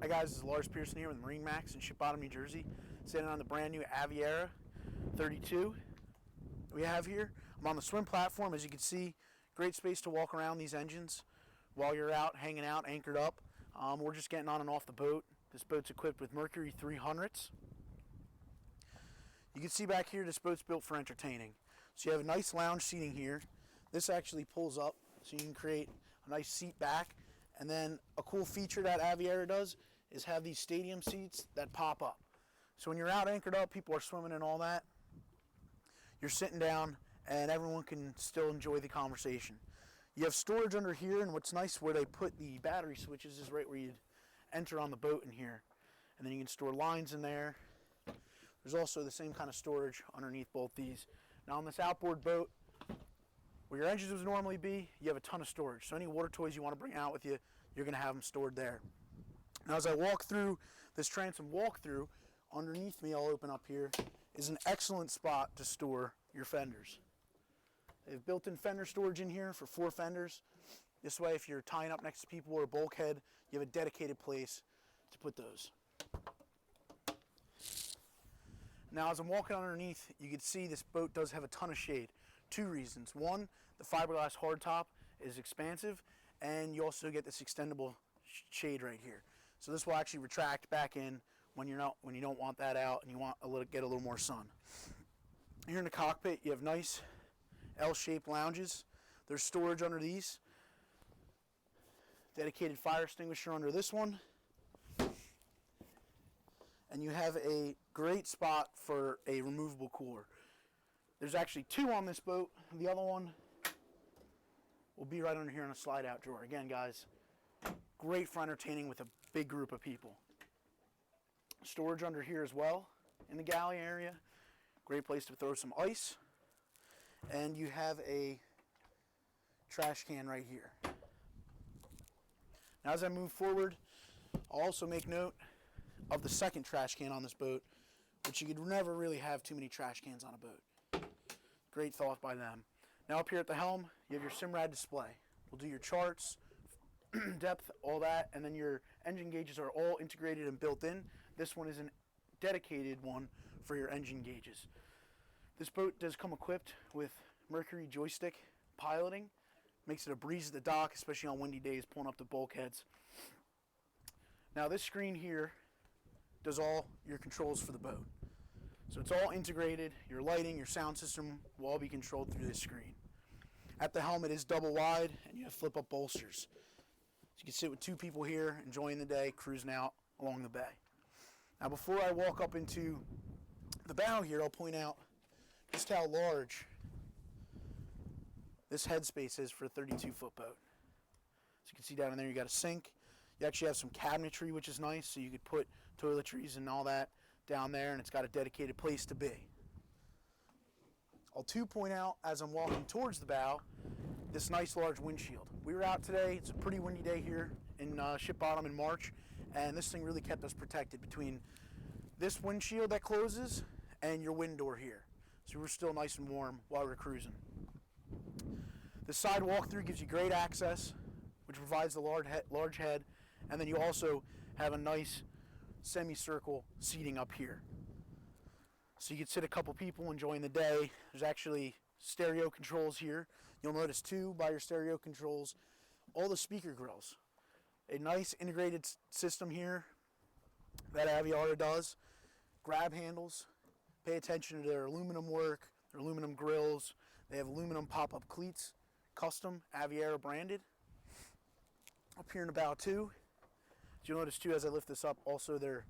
Hi guys, this is Lars Pearson here with MarineMax in Ship Bottom, New Jersey, sitting on the brand new Aviara 32 we have here. I'm on the swim platform. As you can see, great space to walk around these engines while you're out, hanging out, anchored up. We're just getting on and off the boat. This boat's equipped with Mercury 300s. You can see back here, this boat's built for entertaining. So you have a nice lounge seating here. This actually pulls up so you can create a nice seat back. And then a cool feature that Aviara does is have these stadium seats that pop up. So when you're out anchored up, people are swimming and all that, you're sitting down and everyone can still enjoy the conversation. You have storage under here, and what's nice where they put the battery switches is right where you'd enter on the boat in here. And then you can store lines in there. There's also the same kind of storage underneath both these. Now on this outboard boat, where your engines would normally be, you have a ton of storage. So any water toys you want to bring out with you, you're going to have them stored there. Now as I walk through this transom walkthrough, underneath me, I'll open up here, is an excellent spot to store your fenders. They have built-in fender storage in here for 4 fenders. This way, if you're tying up next to people or a bulkhead, you have a dedicated place to put those. Now as I'm walking underneath, you can see this boat does have a ton of shade. 2 reasons. One, the fiberglass hardtop is expansive, and you also get this extendable shade right here. So this will actually retract back in when you don't want that out and you want get a little more sun. Here in the cockpit, you have nice L-shaped lounges. There's storage under these. Dedicated fire extinguisher under this one. And you have a great spot for a removable cooler. There's actually 2 on this boat. The other one will be right under here in a slide out drawer. Again, guys, great for entertaining with a big group of people. Storage under here as well in the galley area. Great place to throw some ice. And you have a trash can right here. Now as I move forward, I'll also make note of the second trash can on this boat, which you could never really have too many trash cans on a boat. Great thought by them. Now up here at the helm, you have your SIMRAD display. We'll do your charts, depth, all that, and then your engine gauges are all integrated and built in. This one is a dedicated one for your engine gauges. This boat does come equipped with Mercury joystick piloting. Makes it a breeze at the dock, especially on windy days pulling up the bulkheads. Now this screen here does all your controls for the boat. So it's all integrated. Your lighting, your sound system will all be controlled through this screen. At the helm, it is double wide, and you have flip-up bolsters. So you can sit with 2 people here, enjoying the day, cruising out along the bay. Now before I walk up into the bow here, I'll point out just how large this headspace is for a 32-foot boat. So you can see down in there you got a sink. You actually have some cabinetry, which is nice, so you could put toiletries and all that down there, and it's got a dedicated place to be. I'll point out, as I'm walking towards the bow, this nice large windshield. We were out today. It's a pretty windy day here in Ship Bottom in March, and this thing really kept us protected between this windshield that closes and your wind door here. So we're still nice and warm while we're cruising. The side walkthrough gives you great access, which provides the large head, and then you also have a nice semicircle seating up here. So you can sit a couple people enjoying the day. There's actually stereo controls here. You'll notice 2 by your stereo controls. All the speaker grills. A nice integrated system here that Aviara does. Grab handles. Pay attention to their aluminum work, their aluminum grills. They have aluminum pop-up cleats, custom Aviara branded. Up here in the bow too, you'll notice too as I lift this up, also their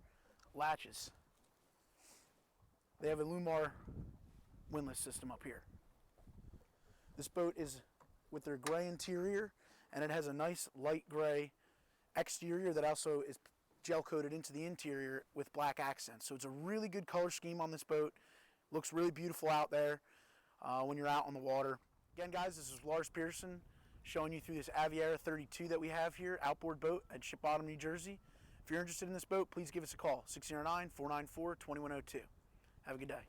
latches. They have a Lumar windlass system up here. This boat is with their gray interior, and it has a nice light gray exterior that also is gel coated into the interior with black accents. So it's a really good color scheme on this boat. Looks really beautiful out there when you're out on the water. Again, guys, this is Lars Pearson showing you through this Aviara 32 that we have here, outboard boat at Ship Bottom, New Jersey. If you're interested in this boat, please give us a call, 609-494-2102. Have a good day.